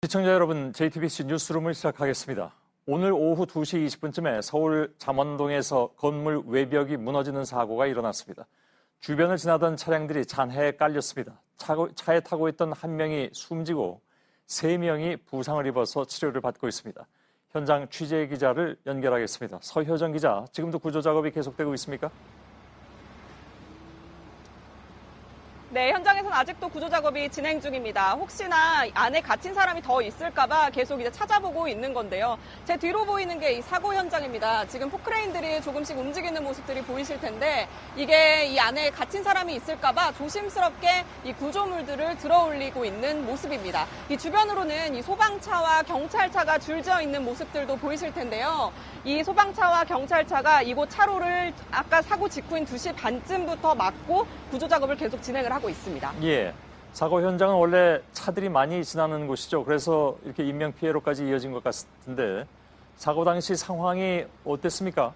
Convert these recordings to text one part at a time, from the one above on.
시청자 여러분, JTBC 뉴스룸을 시작하겠습니다. 오늘 오후 2시 20분쯤에 서울 잠원동에서 건물 외벽이 무너지는 사고가 일어났습니다. 주변을 지나던 차량들이 잔해에 깔렸습니다. 차에 타고 있던 한 명이 숨지고 3명이 부상을 입어서 치료를 받고 있습니다. 현장 취재 기자를 연결하겠습니다. 서효정 기자, 지금도 구조 작업이 계속되고 있습니까? 네, 현장에서는 아직도 구조 작업이 진행 중입니다. 혹시나 안에 갇힌 사람이 더 있을까봐 계속 이제 찾아보고 있는 건데요. 제 뒤로 보이는 게 이 사고 현장입니다. 지금 포크레인들이 조금씩 움직이는 모습들이 보이실 텐데 이게 이 안에 갇힌 사람이 있을까봐 조심스럽게 이 구조물들을 들어올리고 있는 모습입니다. 이 주변으로는 이 소방차와 경찰차가 줄지어 있는 모습들도 보이실 텐데요. 이 소방차와 경찰차가 이곳 차로를 아까 사고 직후인 2시 반쯤부터 막고 구조 작업을 계속 진행을 하고 있습니다. 예. 사고 현장은 원래 차들이 많이 지나는 곳이죠. 그래서 이렇게 인명피해로까지 이어진 것 같은데 사고 당시 상황이 어땠습니까?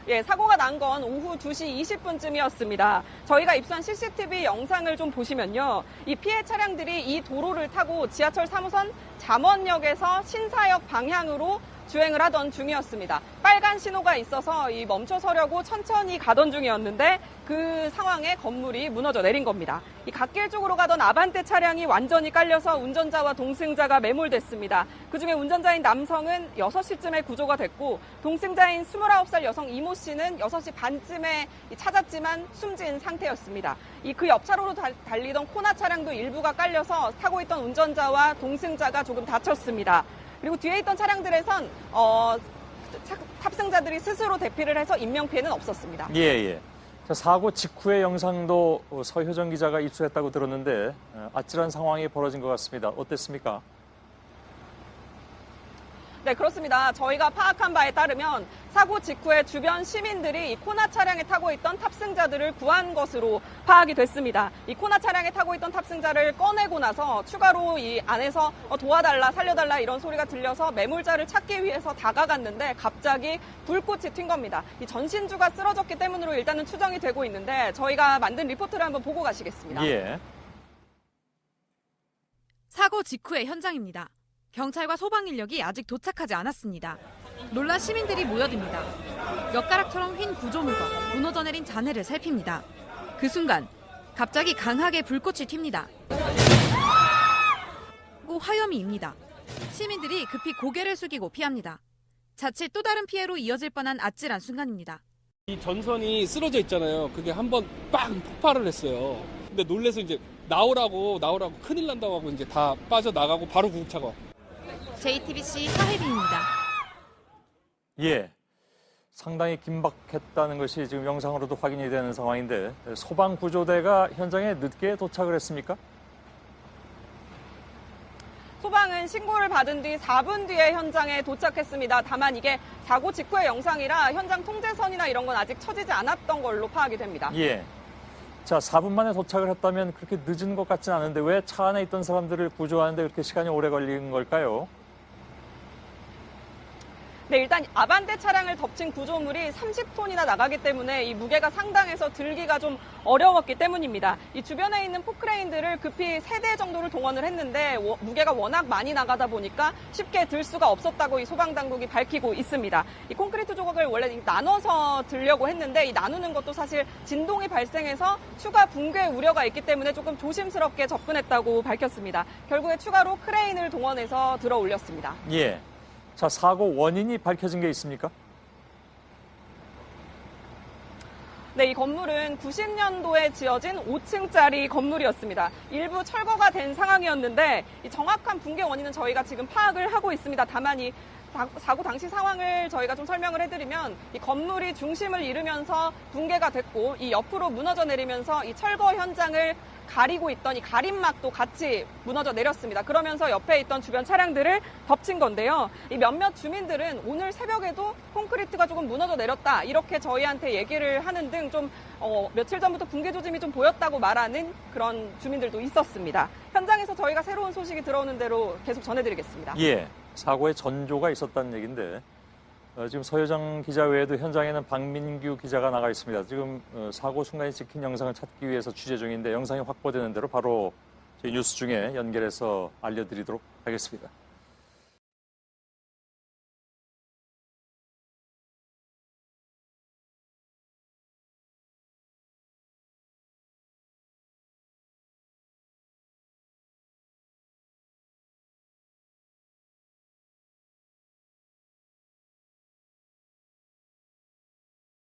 예, 사고가 난 건 오후 2시 20분쯤이었습니다. 저희가 입수한 CCTV 영상을 좀 보시면요. 이 피해 차량들이 이 도로를 타고 지하철 3호선 잠원역에서 신사역 방향으로 주행을 하던 중이었습니다. 빨간 신호가 있어서 이 멈춰서려고 천천히 가던 중이었는데 그 상황에 건물이 무너져 내린 겁니다. 이 갓길 쪽으로 가던 아반떼 차량이 완전히 깔려서 운전자와 동승자가 매몰됐습니다. 그중에 운전자인 남성은 6시쯤에 구조가 됐고 동승자인 29살 여성 이모 씨는 6시 반쯤에 찾았지만 숨진 상태였습니다. 그 옆차로로 달리던 코나 차량도 일부가 깔려서 타고 있던 운전자와 동승자가 조금 다쳤습니다. 그리고 뒤에 있던 차량들에선 탑승자들이 스스로 대피를 해서 인명피해는 없었습니다. 예. 자, 사고 직후의 영상도 서효정 기자가 입수했다고 들었는데 아찔한 상황이 벌어진 것 같습니다. 어땠습니까? 네, 그렇습니다. 저희가 파악한 바에 따르면 사고 직후에 주변 시민들이 이 코나 차량에 타고 있던 탑승자들을 구한 것으로 파악이 됐습니다. 이 코나 차량에 타고 있던 탑승자를 꺼내고 나서 추가로 이 안에서 도와달라, 살려달라 이런 소리가 들려서 매몰자를 찾기 위해서 다가갔는데 갑자기 불꽃이 튄 겁니다. 이 전신주가 쓰러졌기 때문으로 일단은 추정이 되고 있는데 저희가 만든 리포트를 한번 보고 가시겠습니다. 예. 사고 직후의 현장입니다. 경찰과 소방 인력이 아직 도착하지 않았습니다. 놀란 시민들이 모여듭니다. 엿가락처럼 휜 구조물과 무너져 내린 잔해를 살핍니다. 그 순간 갑자기 강하게 불꽃이 튑니다. 그리고 화염이 입니다. 시민들이 급히 고개를 숙이고 피합니다. 자칫 또 다른 피해로 이어질 뻔한 아찔한 순간입니다. 이 전선이 쓰러져 있잖아요. 그게 한번 빵 폭발을 했어요. 근데 놀래서 이제 나오라고 큰일 난다고 하고 이제 다 빠져나가고 바로 구급차가. JTBC 사회비입니다. 예. 상당히 긴박했다는 것이 지금 영상으로도 확인이 되는 상황인데 소방구조대가 현장에 늦게 도착을 했습니까? 소방은 신고를 받은 뒤 4분 뒤에 현장에 도착했습니다. 다만 이게 사고 직후의 영상이라 현장 통제선이나 이런 건 아직 쳐지지 않았던 걸로 파악이 됩니다. 예. 자, 4분 만에 도착을 했다면 그렇게 늦은 것 같진 않은데 왜 차 안에 있던 사람들을 구조하는데 그렇게 시간이 오래 걸린 걸까요? 네, 일단 아반떼 차량을 덮친 구조물이 30톤이나 나가기 때문에 이 무게가 상당해서 들기가 좀 어려웠기 때문입니다. 이 주변에 있는 포크레인들을 급히 3대 정도를 동원을 했는데 무게가 워낙 많이 나가다 보니까 쉽게 들 수가 없었다고 이 소방당국이 밝히고 있습니다. 이 콘크리트 조각을 원래 나눠서 들려고 했는데 이 나누는 것도 사실 진동이 발생해서 추가 붕괴 우려가 있기 때문에 조금 조심스럽게 접근했다고 밝혔습니다. 결국에 추가로 크레인을 동원해서 들어 올렸습니다. 예. 자, 사고 원인이 밝혀진 게 있습니까? 네, 이 건물은 90년도에 지어진 5층짜리 건물이었습니다. 일부 철거가 된 상황이었는데 이 정확한 붕괴 원인은 저희가 지금 파악을 하고 있습니다. 다만 이 사고 당시 상황을 저희가 좀 설명을 해드리면 이 건물이 중심을 잃으면서 붕괴가 됐고 이 옆으로 무너져 내리면서 이 철거 현장을 가리고 있던 이 가림막도 같이 무너져 내렸습니다. 그러면서 옆에 있던 주변 차량들을 덮친 건데요. 이 몇몇 주민들은 오늘 새벽에도 콘크리트가 조금 무너져 내렸다 이렇게 저희한테 얘기를 하는 등 좀 며칠 전부터 붕괴 조짐이 좀 보였다고 말하는 그런 주민들도 있었습니다. 현장에서 저희가 새로운 소식이 들어오는 대로 계속 전해드리겠습니다. 예. 사고에 전조가 있었다는 얘기인데 지금 서효정 기자 외에도 현장에는 박민규 기자가 나가 있습니다. 지금 사고 순간에 찍힌 영상을 찾기 위해서 취재 중인데 영상이 확보되는 대로 바로 저희 뉴스 중에 연결해서 알려드리도록 하겠습니다.